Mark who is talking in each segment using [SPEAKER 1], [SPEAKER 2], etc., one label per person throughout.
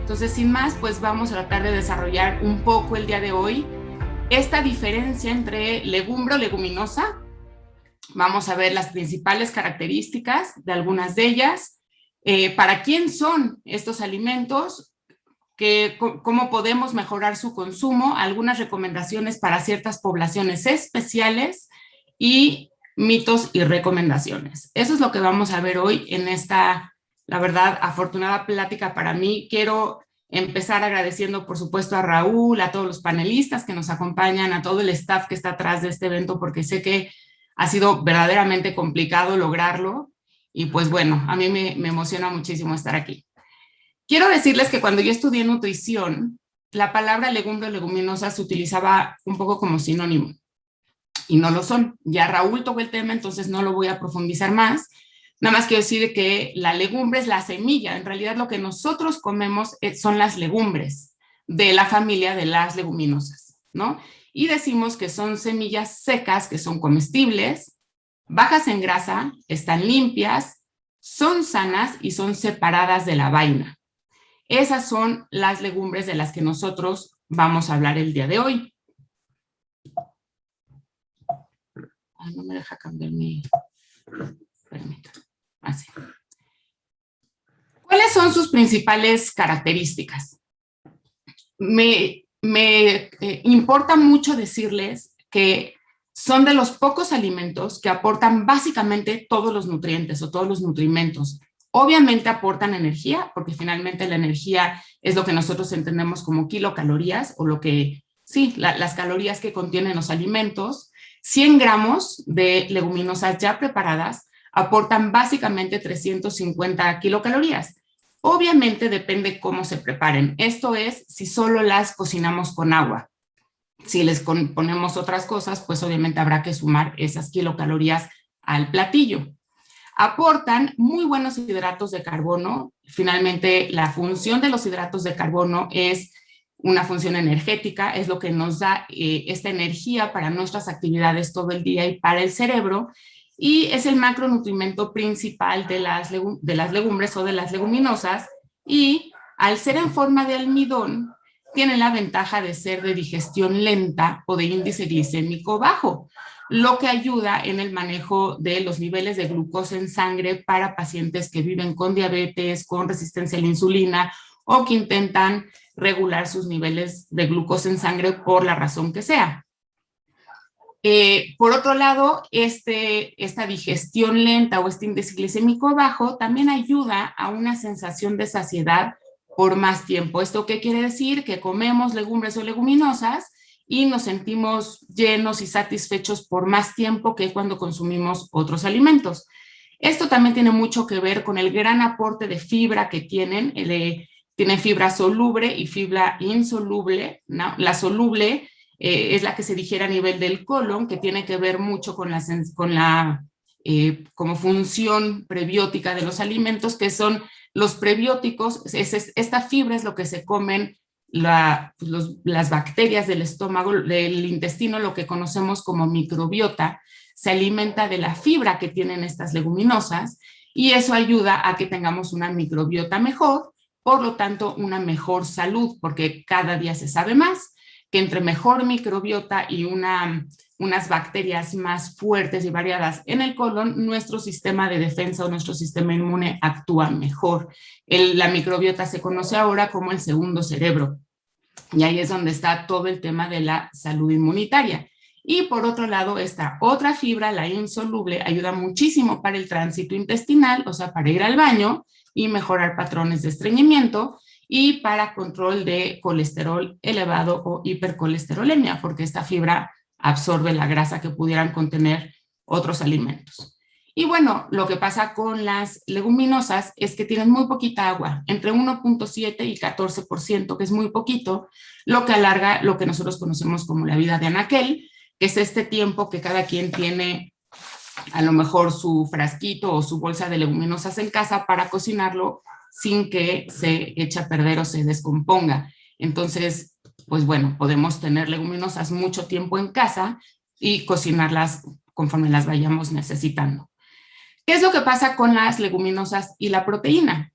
[SPEAKER 1] Entonces, sin más, pues vamos a tratar de desarrollar un poco el día de hoy esta diferencia entre legumbre o leguminosa. Vamos a ver las principales características de algunas de ellas, para quién son estos alimentos, cómo podemos mejorar su consumo, algunas recomendaciones para ciertas poblaciones especiales y mitos y recomendaciones. Eso es lo que vamos a ver hoy en esta, la verdad, afortunada plática para mí. Quiero empezar agradeciendo, por supuesto, a Raúl, a todos los panelistas que nos acompañan, a todo el staff que está atrás de este evento, porque sé que ha sido verdaderamente complicado lograrlo. Y pues bueno, a mí me emociona muchísimo estar aquí. Quiero decirles que cuando yo estudié nutrición, la palabra legumbre o leguminosa se utilizaba un poco como sinónimo, y no lo son. Ya Raúl tocó el tema, entonces no lo voy a profundizar más. Nada más quiero decir que la legumbre es la semilla. En realidad lo que nosotros comemos son las legumbres de la familia de las leguminosas, ¿no? Y decimos que son semillas secas, que son comestibles, bajas en grasa, están limpias, son sanas y son separadas de la vaina. Esas son las legumbres de las que nosotros vamos a hablar el día de hoy. Ay, no me deja cambiar mi... Permítame. Así. ¿Cuáles son sus principales características? Me importa mucho decirles que son de los pocos alimentos que aportan básicamente todos los nutrientes o todos los nutrimentos. Obviamente aportan energía, porque finalmente la energía es lo que nosotros entendemos como kilocalorías, o lo que, sí, las calorías que contienen los alimentos. 100 gramos de leguminosas ya preparadas aportan básicamente 350 kilocalorías. Obviamente depende cómo se preparen. Esto es si solo las cocinamos con agua. Si les ponemos otras cosas, pues obviamente habrá que sumar esas kilocalorías al platillo. Aportan muy buenos hidratos de carbono. Finalmente, la función de los hidratos de carbono es una función energética, es lo que nos da esta energía para nuestras actividades todo el día y para el cerebro, y es el macronutrimento principal de las legumbres o de las leguminosas, y al ser en forma de almidón, tienen la ventaja de ser de digestión lenta o de índice glicémico bajo, lo que ayuda en el manejo de los niveles de glucosa en sangre para pacientes que viven con diabetes, con resistencia a la insulina, o que intentan regular sus niveles de glucosa en sangre por la razón que sea. Por otro lado, esta digestión lenta o este índice glicémico bajo también ayuda a una sensación de saciedad por más tiempo. ¿Esto qué quiere decir? Que comemos legumbres o leguminosas y nos sentimos llenos y satisfechos por más tiempo que cuando consumimos otros alimentos. Esto también tiene mucho que ver con el gran aporte de fibra que tienen. Tienen fibra soluble y fibra insoluble, ¿no? La soluble es la que se digiere a nivel del colon, que tiene que ver mucho con la como función prebiótica de los alimentos, que son los prebióticos. Esta fibra es lo que se comen las bacterias del estómago, del intestino, lo que conocemos como microbiota. Se alimenta de la fibra que tienen estas leguminosas, y eso ayuda a que tengamos una microbiota mejor, por lo tanto una mejor salud, porque cada día se sabe más que entre mejor microbiota y unas bacterias más fuertes y variadas en el colon, nuestro sistema de defensa o nuestro sistema inmune actúa mejor. La microbiota se conoce ahora como el segundo cerebro, y ahí es donde está todo el tema de la salud inmunitaria. Y por otro lado, esta otra fibra, la insoluble, ayuda muchísimo para el tránsito intestinal, o sea, para ir al baño y mejorar patrones de estreñimiento, y para control de colesterol elevado o hipercolesterolemia, porque esta fibra absorbe la grasa que pudieran contener otros alimentos. Y bueno, lo que pasa con las leguminosas es que tienen muy poquita agua, entre 1.7 y 14%, que es muy poquito, lo que alarga lo que nosotros conocemos como la vida de anaquel, que es este tiempo que cada quien tiene a lo mejor su frasquito o su bolsa de leguminosas en casa para cocinarlo sin que se eche a perder o se descomponga. Entonces, pues bueno, podemos tener leguminosas mucho tiempo en casa y cocinarlas conforme las vayamos necesitando. ¿Qué es lo que pasa con las leguminosas y la proteína?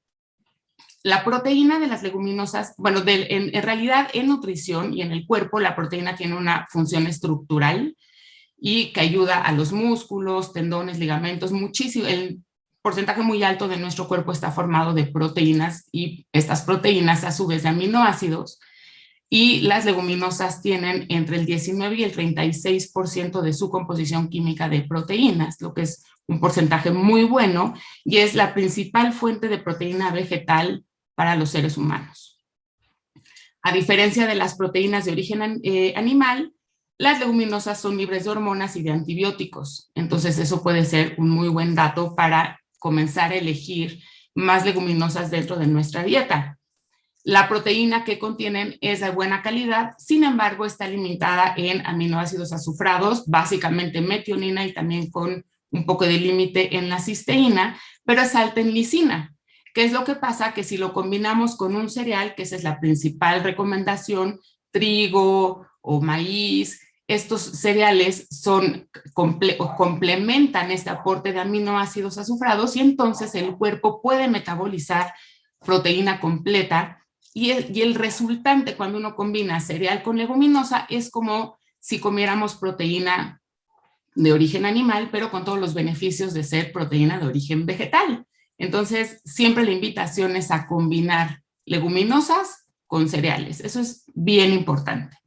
[SPEAKER 1] La proteína de las leguminosas, bueno, en realidad en nutrición y en el cuerpo la proteína tiene una función estructural y que ayuda a los músculos, tendones, ligamentos, muchísimo. El porcentaje muy alto de nuestro cuerpo está formado de proteínas y estas proteínas a su vez de aminoácidos, y las leguminosas tienen entre el 19 y el 36% de su composición química de proteínas, lo que es un porcentaje muy bueno y es la principal fuente de proteína vegetal para los seres humanos. A diferencia de las proteínas de origen animal, las leguminosas son libres de hormonas y de antibióticos. Entonces eso puede ser un muy buen dato para comenzar a elegir más leguminosas dentro de nuestra dieta. La proteína que contienen es de buena calidad, sin embargo está limitada en aminoácidos azufrados, básicamente metionina y también con un poco de límite en la cisteína, pero es alta en lisina. ¿Qué es lo que pasa? Que si lo combinamos con un cereal, que esa es la principal recomendación, trigo o maíz, estos cereales complementan este aporte de aminoácidos azufrados y entonces el cuerpo puede metabolizar proteína completa y el resultante cuando uno combina cereal con leguminosa es como si comiéramos proteína de origen animal, pero con todos los beneficios de ser proteína de origen vegetal. Entonces, siempre la invitación es a combinar leguminosas con cereales. Eso es bien importante.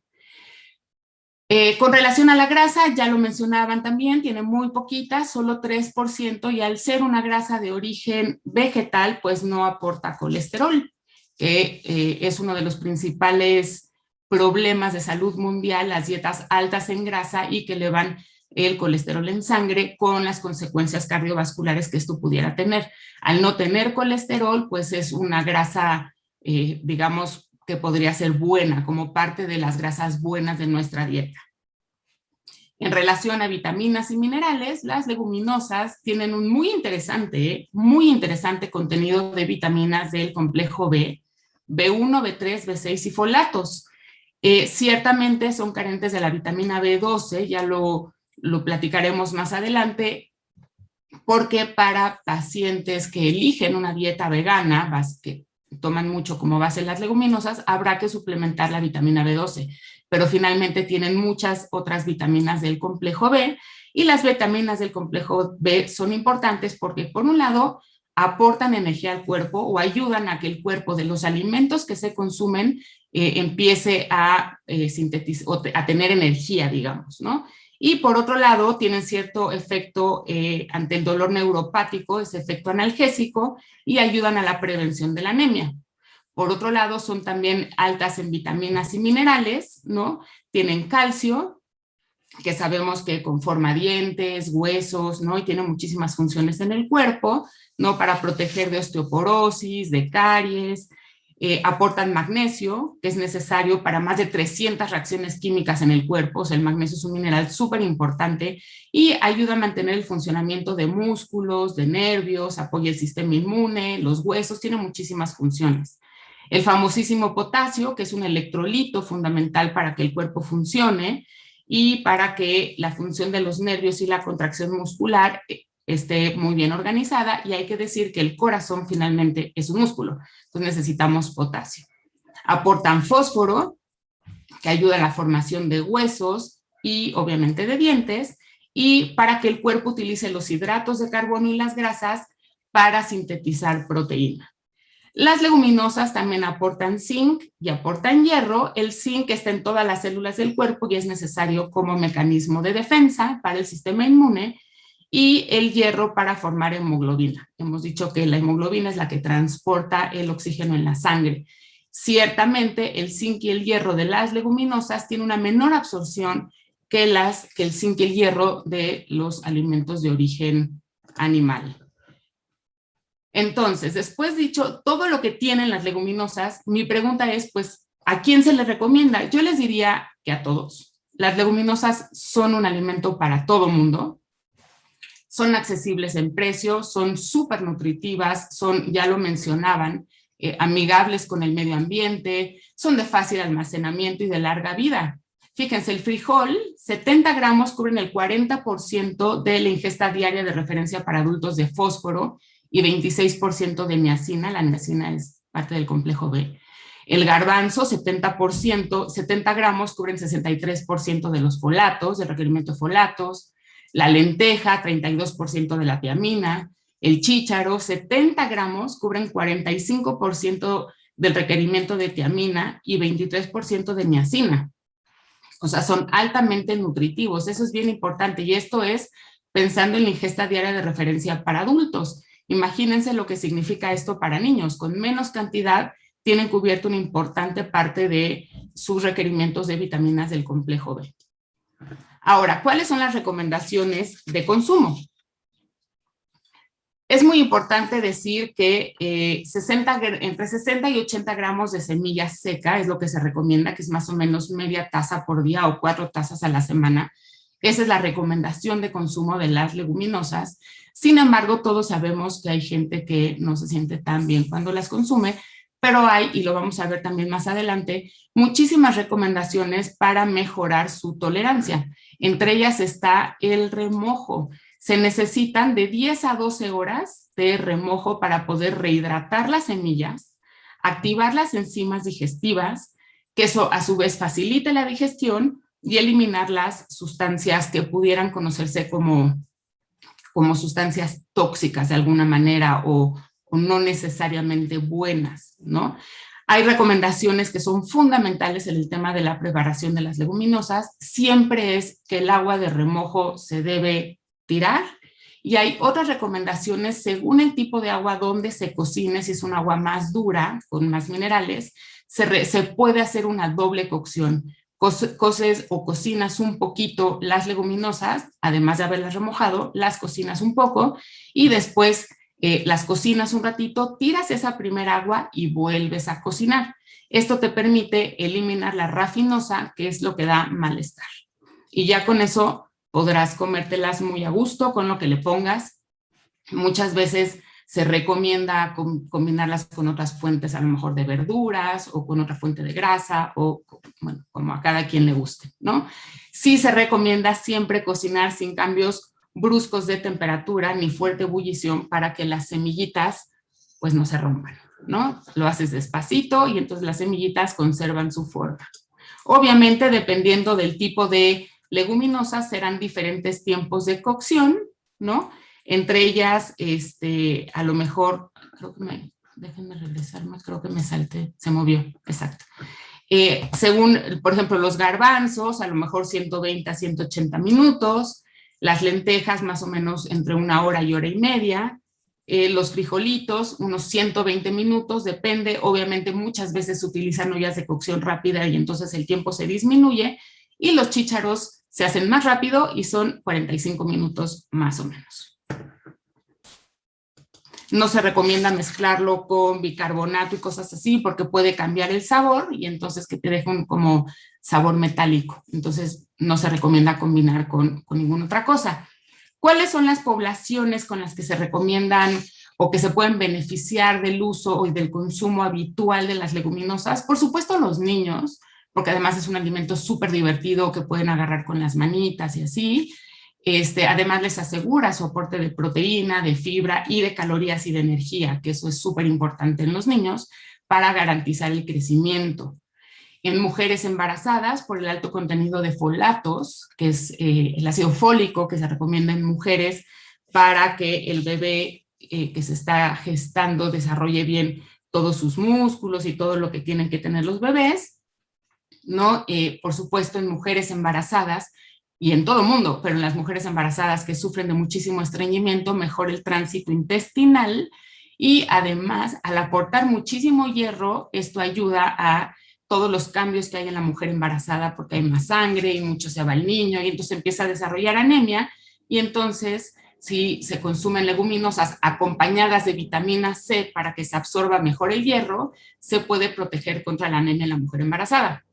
[SPEAKER 1] Con relación a la grasa, ya lo mencionaban también, tiene muy poquita, solo 3%, y al ser una grasa de origen vegetal, pues no aporta colesterol, que es uno de los principales problemas de salud mundial, las dietas altas en grasa y que elevan el colesterol en sangre con las consecuencias cardiovasculares que esto pudiera tener. Al no tener colesterol, pues es una grasa, digamos, que podría ser buena, como parte de las grasas buenas de nuestra dieta. En relación a vitaminas y minerales, las leguminosas tienen un muy interesante contenido de vitaminas del complejo B, B1, B3, B6 y folatos. Ciertamente son carentes de la vitamina B12, ya lo platicaremos más adelante, porque para pacientes que eligen una dieta vegana, que toman mucho como base las leguminosas, habrá que suplementar la vitamina B12, pero finalmente tienen muchas otras vitaminas del complejo B, y las vitaminas del complejo B son importantes porque, por un lado, aportan energía al cuerpo o ayudan a que el cuerpo de los alimentos que se consumen empiece a sintetizar, o a tener energía, digamos, ¿no? Y por otro lado, tienen cierto efecto ante el dolor neuropático, ese efecto analgésico, y ayudan a la prevención de la anemia. Por otro lado, son también altas en vitaminas y minerales, ¿no? Tienen calcio, que sabemos que conforma dientes, huesos, ¿no? Y tiene muchísimas funciones en el cuerpo, ¿no? Para proteger de osteoporosis, de caries. Aportan magnesio, que es necesario para más de 300 reacciones químicas en el cuerpo. O sea, el magnesio es un mineral súper importante y ayuda a mantener el funcionamiento de músculos, de nervios, apoya el sistema inmune, los huesos, tiene muchísimas funciones. El famosísimo potasio, que es un electrolito fundamental para que el cuerpo funcione y para que la función de los nervios y la contracción muscular esté muy bien organizada, y hay que decir que el corazón finalmente es un músculo, entonces necesitamos potasio. Aportan fósforo, que ayuda a la formación de huesos y obviamente de dientes, y para que el cuerpo utilice los hidratos de carbono y las grasas para sintetizar proteína. Las leguminosas también aportan zinc y aportan hierro. El zinc está en todas las células del cuerpo y es necesario como mecanismo de defensa para el sistema inmune, y el hierro para formar hemoglobina. Hemos dicho que la hemoglobina es la que transporta el oxígeno en la sangre. Ciertamente el zinc y el hierro de las leguminosas tienen una menor absorción que el zinc y el hierro de los alimentos de origen animal. Entonces, después dicho todo lo que tienen las leguminosas, mi pregunta es, pues, ¿a quién se les recomienda? Yo les diría que a todos. Las leguminosas son un alimento para todo mundo. Son accesibles en precio, son súper nutritivas, son, ya lo mencionaban, amigables con el medio ambiente, son de fácil almacenamiento y de larga vida. Fíjense, el frijol, 70 gramos cubren el 40% de la ingesta diaria de referencia para adultos de fósforo y 26% de niacina. La niacina es parte del complejo B. El garbanzo, 70 gramos, cubren 63% de los folatos, del requerimiento de folatos. La lenteja, 32% de la tiamina. El chícharo, 70 gramos, cubren 45% del requerimiento de tiamina y 23% de niacina. O sea, son altamente nutritivos. Eso es bien importante. Y esto es pensando en la ingesta diaria de referencia para adultos. Imagínense lo que significa esto para niños. Con menos cantidad tienen cubierto una importante parte de sus requerimientos de vitaminas del complejo B. Ahora, ¿cuáles son las recomendaciones de consumo? Es muy importante decir que entre 60 y 80 gramos de semilla seca es lo que se recomienda, que es más o menos media taza por día o 4 tazas a la semana. Esa es la recomendación de consumo de las leguminosas. Sin embargo, todos sabemos que hay gente que no se siente tan bien cuando las consume, pero hay, y lo vamos a ver también más adelante, muchísimas recomendaciones para mejorar su tolerancia. Entre ellas está el remojo. Se necesitan de 10 a 12 horas de remojo para poder rehidratar las semillas, activar las enzimas digestivas, que eso a su vez facilite la digestión y eliminar las sustancias que pudieran conocerse como sustancias tóxicas de alguna manera o no necesariamente buenas, ¿no? Hay recomendaciones que son fundamentales en el tema de la preparación de las leguminosas. Siempre es que el agua de remojo se debe tirar, y hay otras recomendaciones según el tipo de agua donde se cocine. Si es un agua más dura, con más minerales, se puede hacer una doble cocción. Coces o cocinas un poquito las leguminosas, además de haberlas remojado, las cocinas un poco y después las cocinas un ratito, tiras esa primera agua y vuelves a cocinar. Esto te permite eliminar la rafinosa, que es lo que da malestar. Y ya con eso podrás comértelas muy a gusto con lo que le pongas. Muchas veces se recomienda combinarlas con otras fuentes, a lo mejor de verduras o con otra fuente de grasa o, bueno, como a cada quien le guste, ¿no? Sí se recomienda siempre cocinar sin cambios bruscos de temperatura ni fuerte ebullición para que las semillitas pues no se rompan, ¿no? Lo haces despacito y entonces las semillitas conservan su forma. Obviamente, dependiendo del tipo de leguminosas, serán diferentes tiempos de cocción, ¿no? Entre ellas, a lo mejor, déjenme regresar más, creo que me salté, se movió, exacto. Según, por ejemplo, los garbanzos, a lo mejor 120 a 180 minutos, las lentejas más o menos entre 1 hora y hora y media, los frijolitos unos 120 minutos, depende, obviamente muchas veces se utilizan ollas de cocción rápida y entonces el tiempo se disminuye, y los chícharos se hacen más rápido y son 45 minutos más o menos. No se recomienda mezclarlo con bicarbonato y cosas así porque puede cambiar el sabor y entonces que te deje un como sabor metálico. Entonces no se recomienda combinar con ninguna otra cosa. ¿Cuáles son las poblaciones con las que se recomiendan o que se pueden beneficiar del uso y del consumo habitual de las leguminosas? Por supuesto los niños, porque además es un alimento súper divertido que pueden agarrar con las manitas y así. Además les asegura su aporte de proteína, de fibra y de calorías y de energía, que eso es súper importante en los niños para garantizar el crecimiento. En mujeres embarazadas, por el alto contenido de folatos, que es el ácido fólico que se recomienda en mujeres para que el bebé que se está gestando desarrolle bien todos sus músculos y todo lo que tienen que tener los bebés, ¿no? Por supuesto, en mujeres embarazadas, y en todo el mundo, pero en las mujeres embarazadas que sufren de muchísimo estreñimiento, mejora el tránsito intestinal y además al aportar muchísimo hierro, esto ayuda a todos los cambios que hay en la mujer embarazada porque hay más sangre y mucho se va al niño y entonces empieza a desarrollar anemia y entonces si se consumen leguminosas acompañadas de vitamina C para que se absorba mejor el hierro, se puede proteger contra la anemia en la mujer embarazada.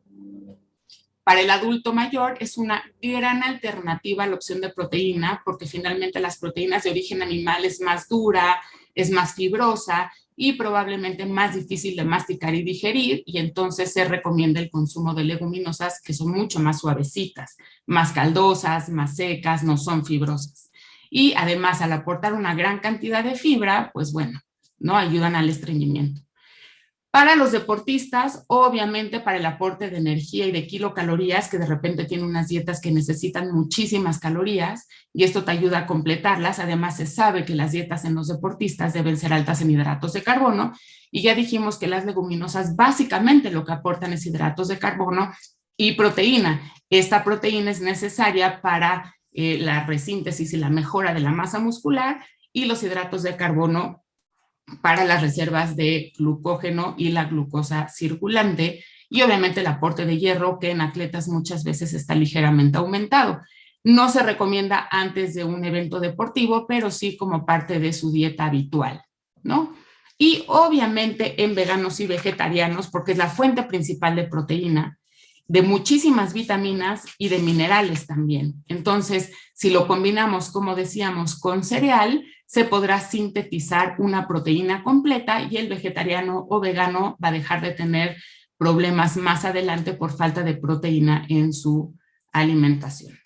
[SPEAKER 1] Para el adulto mayor es una gran alternativa a la opción de proteína porque finalmente las proteínas de origen animal es más dura, es más fibrosa y probablemente más difícil de masticar y digerir y entonces se recomienda el consumo de leguminosas que son mucho más suavecitas, más caldosas, más secas, no son fibrosas. Y además al aportar una gran cantidad de fibra, pues bueno, ¿no? Ayudan al estreñimiento. Para los deportistas, obviamente para el aporte de energía y de kilocalorías, que de repente tienen unas dietas que necesitan muchísimas calorías y esto te ayuda a completarlas. Además, se sabe que las dietas en los deportistas deben ser altas en hidratos de carbono y ya dijimos que las leguminosas básicamente lo que aportan es hidratos de carbono y proteína. Esta proteína es necesaria para la resíntesis y la mejora de la masa muscular y los hidratos de carbono para las reservas de glucógeno y la glucosa circulante y obviamente el aporte de hierro que en atletas muchas veces está ligeramente aumentado. No se recomienda antes de un evento deportivo, pero sí como parte de su dieta habitual, ¿no? Y obviamente en veganos y vegetarianos, porque es la fuente principal de proteína, de muchísimas vitaminas y de minerales también. Entonces, si lo combinamos, como decíamos, con cereal, se podrá sintetizar una proteína completa y el vegetariano o vegano va a dejar de tener problemas más adelante por falta de proteína en su alimentación.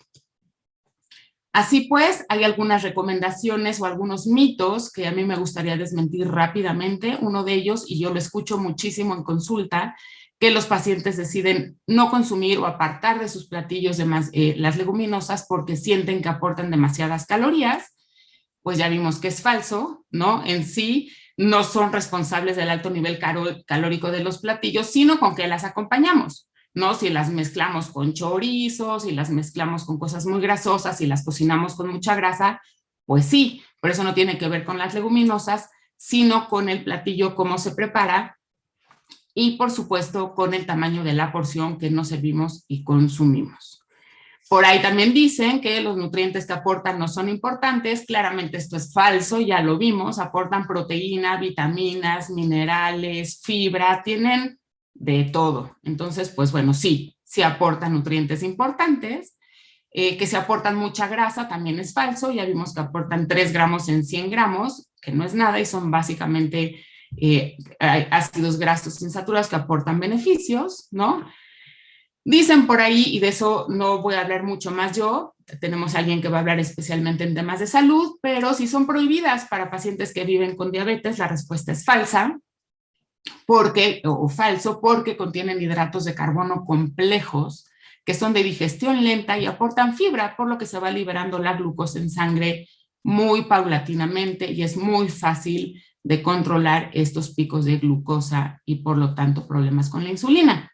[SPEAKER 1] Así pues, hay algunas recomendaciones o algunos mitos que a mí me gustaría desmentir rápidamente. Uno de ellos, y yo lo escucho muchísimo en consulta, que los pacientes deciden no consumir o apartar de sus platillos las leguminosas porque sienten que aportan demasiadas calorías. Pues ya vimos que es falso, ¿no? En sí no son responsables del alto nivel calórico de los platillos, sino con que las acompañamos, ¿no? Si las mezclamos con chorizos, si las mezclamos con cosas muy grasosas, si las cocinamos con mucha grasa, pues sí, pero eso no tiene que ver con las leguminosas, sino con el platillo, cómo se prepara y, por supuesto, con el tamaño de la porción que nos servimos y consumimos. Por ahí también dicen que los nutrientes que aportan no son importantes. Claramente esto es falso, ya lo vimos. Aportan proteína, vitaminas, minerales, fibra, tienen de todo. Entonces, pues bueno, sí aportan nutrientes importantes. Que se aportan mucha grasa también es falso. Ya vimos que aportan 3 gramos en 100 gramos, que no es nada y son básicamente ácidos grasos insaturados que aportan beneficios, ¿no? Dicen por ahí, y de eso no voy a hablar mucho más yo, tenemos a alguien que va a hablar especialmente en temas de salud, pero si son prohibidas para pacientes que viven con diabetes, la respuesta es falsa, falso, porque contienen hidratos de carbono complejos, que son de digestión lenta y aportan fibra, por lo que se va liberando la glucosa en sangre muy paulatinamente y es muy fácil de controlar estos picos de glucosa y por lo tanto problemas con la insulina.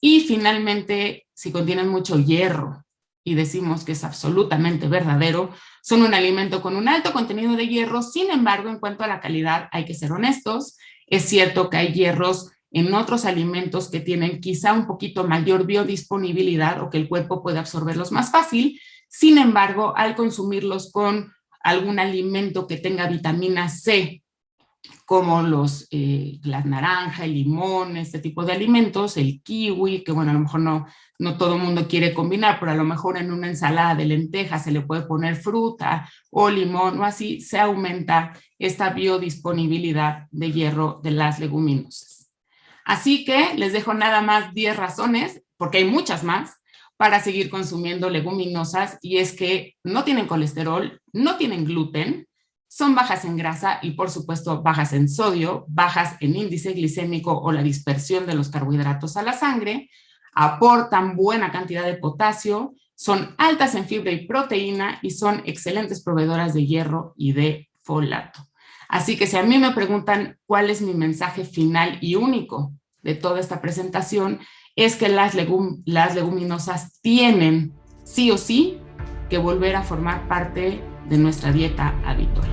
[SPEAKER 1] Y finalmente, si contienen mucho hierro, y decimos que es absolutamente verdadero, son un alimento con un alto contenido de hierro. Sin embargo, en cuanto a la calidad, hay que ser honestos. Es cierto que hay hierros en otros alimentos que tienen quizá un poquito mayor biodisponibilidad o que el cuerpo puede absorberlos más fácil. Sin embargo, al consumirlos con algún alimento que tenga vitamina C, como la naranja, el limón, este tipo de alimentos, el kiwi, que bueno, a lo mejor no todo el mundo quiere combinar, pero a lo mejor en una ensalada de lentejas se le puede poner fruta o limón o así, se aumenta esta biodisponibilidad de hierro de las leguminosas. Así que les dejo nada más 10 razones, porque hay muchas más, para seguir consumiendo leguminosas, y es que no tienen colesterol, no tienen gluten, son bajas en grasa y, por supuesto, bajas en sodio, bajas en índice glicémico o la dispersión de los carbohidratos a la sangre, aportan buena cantidad de potasio, son altas en fibra y proteína y son excelentes proveedoras de hierro y de folato. Así que si a mí me preguntan cuál es mi mensaje final y único de toda esta presentación, es que las leguminosas tienen sí o sí que volver a formar parte de nuestra dieta habitual.